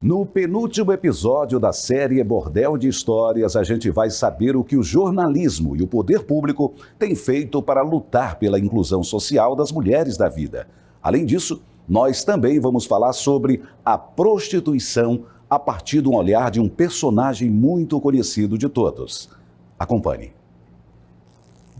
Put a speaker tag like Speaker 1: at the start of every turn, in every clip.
Speaker 1: No penúltimo episódio da série Bordel de Histórias, a gente vai saber o que o jornalismo e o poder público têm feito para lutar pela inclusão social das mulheres da vida. Além disso, nós também vamos falar sobre a prostituição a partir de um olhar de um personagem muito conhecido de todos. Acompanhe.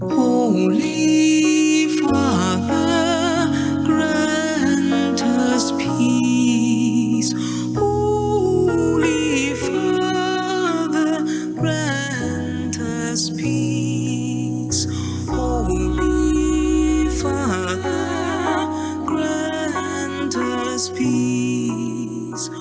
Speaker 2: Holy Father, grant us peace. Holy Father, grant us peace. Holy Father, grant us peace.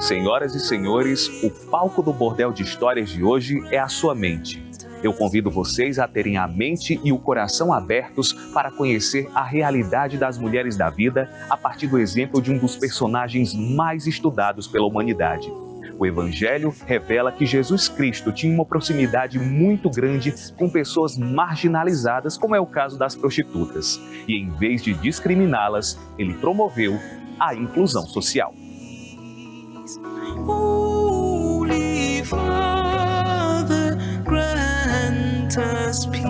Speaker 3: Senhoras e senhores, o palco do Bordel de Histórias de hoje é a sua mente. Eu convido vocês a terem a mente e o coração abertos para conhecer a realidade das mulheres da vida a partir do exemplo de um dos personagens mais estudados pela humanidade. O Evangelho revela que Jesus Cristo tinha uma proximidade muito grande com pessoas marginalizadas, como é o caso das prostitutas. E em vez de discriminá-las, ele promoveu a inclusão social.
Speaker 2: Holy Father, grant us peace.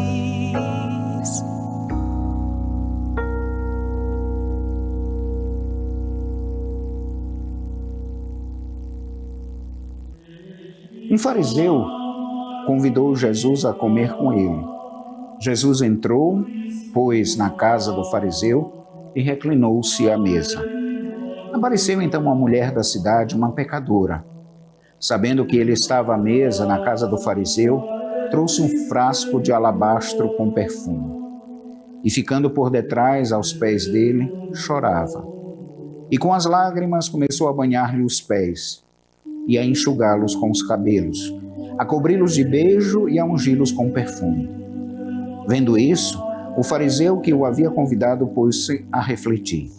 Speaker 4: Um fariseu convidou Jesus a comer com ele. Jesus entrou, pôs na casa do fariseu e reclinou-se à mesa. Apareceu então uma mulher da cidade, uma pecadora. Sabendo que ele estava à mesa na casa do fariseu, trouxe um frasco de alabastro com perfume. E ficando por detrás aos pés dele, chorava. E com as lágrimas começou a banhar-lhe os pés e a enxugá-los com os cabelos, a cobri-los de beijo e a ungí-los com perfume. Vendo isso, o fariseu que o havia convidado pôs-se a refletir.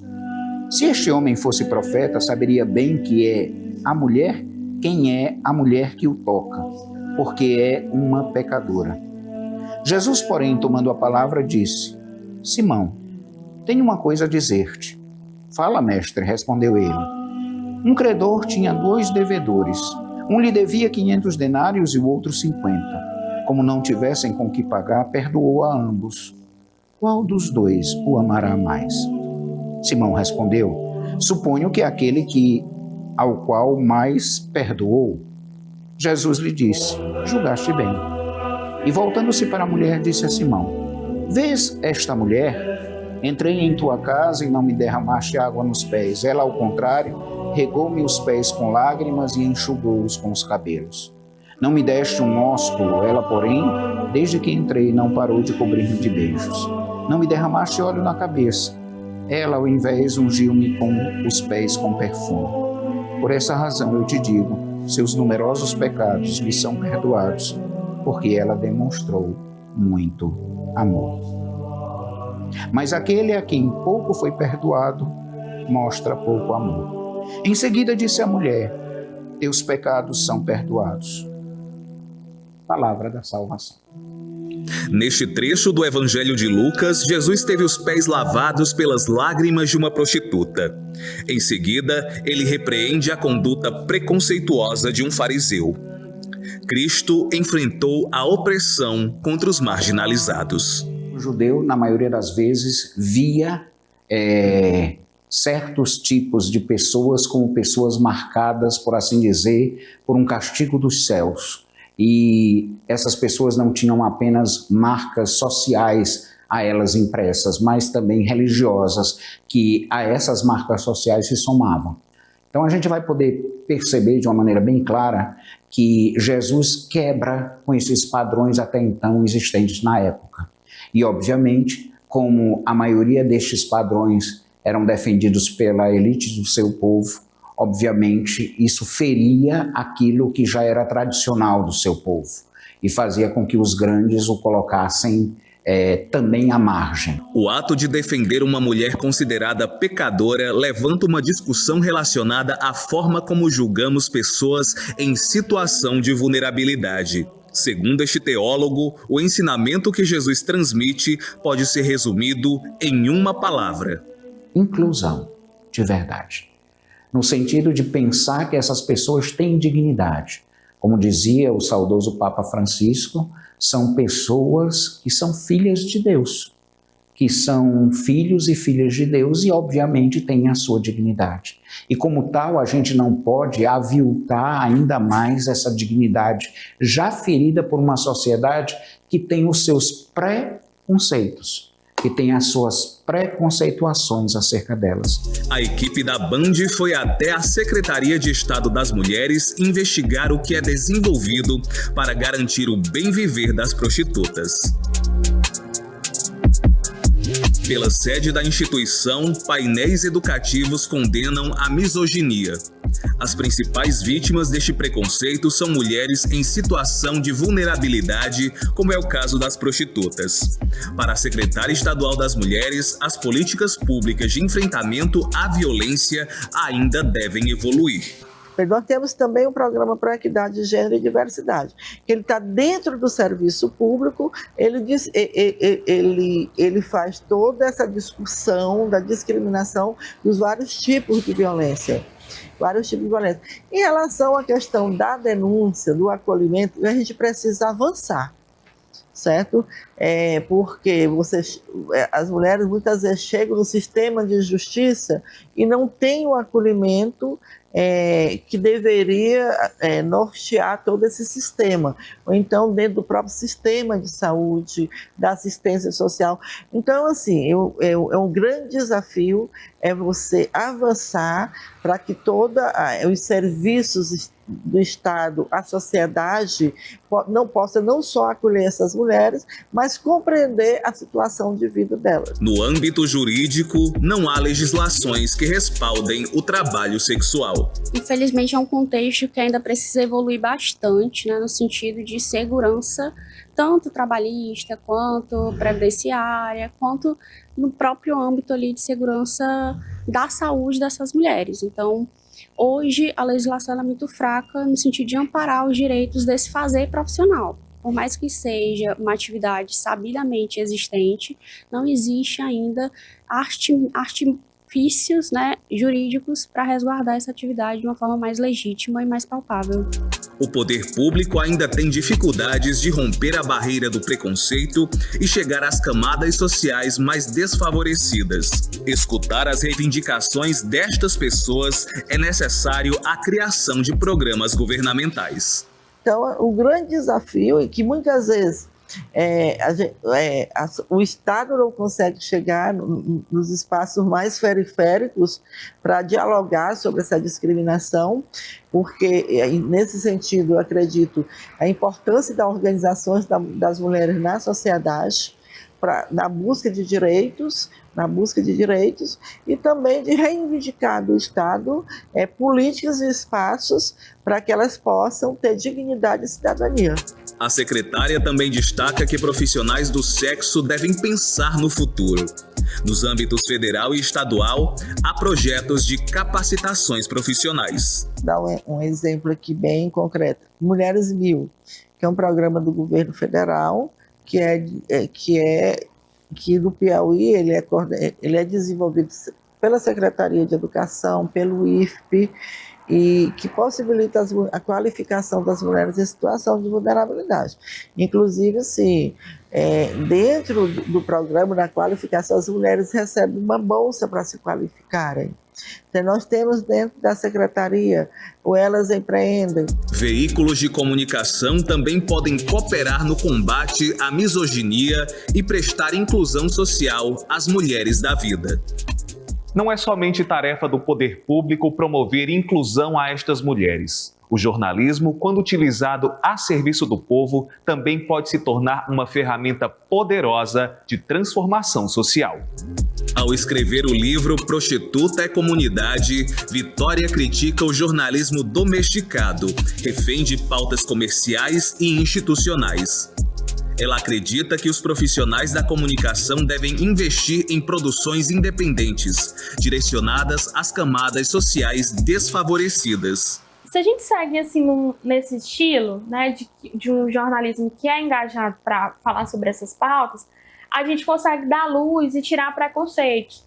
Speaker 4: Se este homem fosse profeta, saberia bem quem é a mulher que o toca, porque é uma pecadora. Jesus, porém, tomando a palavra, disse: Simão, tenho uma coisa a dizer-te. Fala, mestre, respondeu ele. Um credor tinha 2 devedores. Um lhe devia 500 denários e o outro 50. Como não tivessem com que pagar, perdoou a ambos. Qual dos 2 o amará mais? Simão respondeu: Suponho que é aquele ao qual mais perdoou. Jesus lhe disse: Julgaste bem. E voltando-se para a mulher, disse a Simão: Vês esta mulher? Entrei em tua casa e não me derramaste água nos pés. Ela, ao contrário, regou-me os pés com lágrimas e enxugou-os com os cabelos. Não me deste um ósculo. Ela, porém, desde que entrei, não parou de cobrir-me de beijos. Não me derramaste óleo na cabeça. Ela, ao invés, ungiu-me com os pés com perfume. Por essa razão eu te digo, seus numerosos pecados lhe são perdoados, porque ela demonstrou muito amor. Mas aquele a quem pouco foi perdoado, mostra pouco amor. Em seguida disse a mulher: teus pecados são perdoados. Palavra da salvação.
Speaker 3: Neste trecho do Evangelho de Lucas, Jesus teve os pés lavados pelas lágrimas de uma prostituta. Em seguida, ele repreende a conduta preconceituosa de um fariseu. Cristo enfrentou a opressão contra os marginalizados.
Speaker 4: O judeu, na maioria das vezes, via certos tipos de pessoas como pessoas marcadas, por assim dizer, por um castigo dos céus. E essas pessoas não tinham apenas marcas sociais a elas impressas, mas também religiosas, que a essas marcas sociais se somavam. Então a gente vai poder perceber de uma maneira bem clara que Jesus quebra com esses padrões até então existentes na época. E obviamente, como a maioria destes padrões eram defendidos pela elite do seu povo, obviamente isso feria aquilo que já era tradicional do seu povo e fazia com que os grandes o colocassem também à margem.
Speaker 3: O ato de defender uma mulher considerada pecadora levanta uma discussão relacionada à forma como julgamos pessoas em situação de vulnerabilidade. Segundo este teólogo, o ensinamento que Jesus transmite pode ser resumido em uma palavra:
Speaker 4: inclusão de verdade. no sentido de pensar que essas pessoas têm dignidade. Como dizia o saudoso Papa Francisco, são pessoas que são filhas de Deus, que são filhos e filhas de Deus e, obviamente, têm a sua dignidade. E, como tal, a gente não pode aviltar ainda mais essa dignidade já ferida por uma sociedade que tem os seus pré-conceitos, que tem as suas preconceituações acerca delas.
Speaker 3: A equipe da Band foi até a Secretaria de Estado das Mulheres investigar o que é desenvolvido para garantir o bem viver das prostitutas. Pela sede da instituição, painéis educativos condenam a misoginia. As principais vítimas deste preconceito são mulheres em situação de vulnerabilidade, como é o caso das prostitutas. Para a secretária estadual das Mulheres, as políticas públicas de enfrentamento à violência ainda devem evoluir.
Speaker 5: Nós temos também um programa para equidade de gênero e diversidade, que ele está dentro do serviço público, ele faz toda essa discussão da discriminação dos vários tipos de violência. Em relação à questão da denúncia, do acolhimento, a gente precisa avançar, certo? Porque as mulheres muitas vezes chegam no sistema de justiça e não têm o acolhimento que deveria nortear todo esse sistema, ou então dentro do próprio sistema de saúde, da assistência social. Então, assim, é um grande desafio você avançar para que todos os serviços do Estado, a sociedade, não só acolher essas mulheres, mas compreender a situação de vida delas.
Speaker 3: No âmbito jurídico, não há legislações que respaldem o trabalho sexual.
Speaker 6: Infelizmente, é um contexto que ainda precisa evoluir bastante, né, no sentido de segurança, tanto trabalhista, quanto previdenciária, quanto no próprio âmbito ali de segurança da saúde dessas mulheres. Então, hoje, a legislação é muito fraca no sentido de amparar os direitos desse fazer profissional. Por mais que seja uma atividade sabidamente existente, não existe ainda artifícios, né, jurídicos para resguardar essa atividade de uma forma mais legítima e mais palpável.
Speaker 3: O poder público ainda tem dificuldades de romper a barreira do preconceito e chegar às camadas sociais mais desfavorecidas. Escutar as reivindicações destas pessoas é necessário a criação de programas governamentais.
Speaker 5: Então, o grande desafio é que muitas vezes o Estado não consegue chegar nos espaços mais periféricos para dialogar sobre essa discriminação, porque, nesse sentido, eu acredito a importância das organizações das mulheres na sociedade, na busca de direitos, e também de reivindicar do Estado políticas e espaços para que elas possam ter dignidade e cidadania.
Speaker 3: A secretária também destaca que profissionais do sexo devem pensar no futuro. Nos âmbitos federal e estadual, há projetos de capacitações profissionais.
Speaker 5: Vou dar um exemplo aqui bem concreto. Mulheres 1000, que é um programa do governo federal, que no Piauí ele é desenvolvido pela Secretaria de Educação, pelo IFP, e que possibilita a qualificação das mulheres em situação de vulnerabilidade. Inclusive, assim, dentro do programa da qualificação, as mulheres recebem uma bolsa para se qualificarem. Então, nós temos dentro da Secretaria o Elas Empreendem.
Speaker 3: Veículos de comunicação também podem cooperar no combate à misoginia e prestar inclusão social às mulheres da vida. Não é somente tarefa do poder público promover inclusão a estas mulheres. O jornalismo, quando utilizado a serviço do povo, também pode se tornar uma ferramenta poderosa de transformação social. Ao escrever o livro Prostituta é Comunidade, Vitória critica o jornalismo domesticado, refém de pautas comerciais e institucionais. Ela acredita que os profissionais da comunicação devem investir em produções independentes, direcionadas às camadas sociais desfavorecidas.
Speaker 7: Se a gente segue assim nesse estilo, né, de um jornalismo que é engajado para falar sobre essas pautas, a gente consegue dar luz e tirar preconceitos.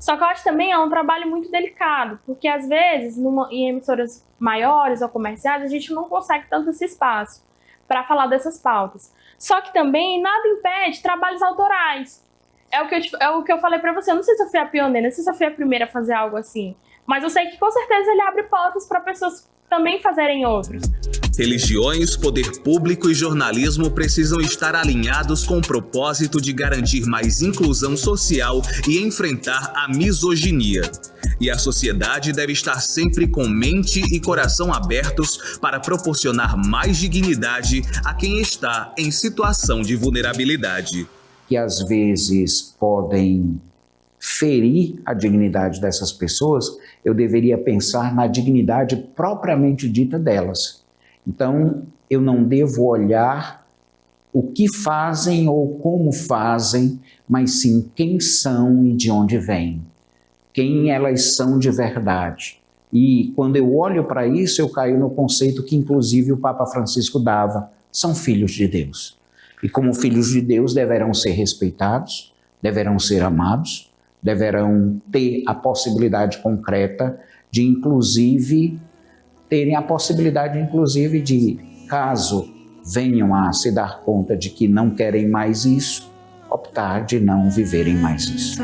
Speaker 7: Só que eu acho também é um trabalho muito delicado, porque às vezes em emissoras maiores ou comerciais a gente não consegue tanto esse espaço para falar dessas pautas. Só que também nada impede trabalhos autorais. É o que eu falei para você. Eu não sei se eu fui a pioneira, não sei se eu fui a primeira a fazer algo assim, mas eu sei que com certeza ele abre portas para pessoas também fazerem outros.
Speaker 8: Religiões, poder público e jornalismo precisam estar alinhados com o propósito de garantir mais inclusão social e enfrentar a misoginia. E a sociedade deve estar sempre com mente e coração abertos para proporcionar mais dignidade a quem está em situação de vulnerabilidade.
Speaker 4: Que às vezes podem ferir a dignidade dessas pessoas, eu deveria pensar na dignidade propriamente dita delas. Então, eu não devo olhar o que fazem ou como fazem, mas sim quem são e de onde vêm, quem elas são de verdade. E quando eu olho para isso, eu caio no conceito que inclusive o Papa Francisco dava: são filhos de Deus. E como filhos de Deus deverão ser respeitados, deverão ser amados, deverão ter a possibilidade concreta de inclusive terem a possibilidade, inclusive, de, caso venham a se dar conta de que não querem mais isso, optar de não viverem mais isso.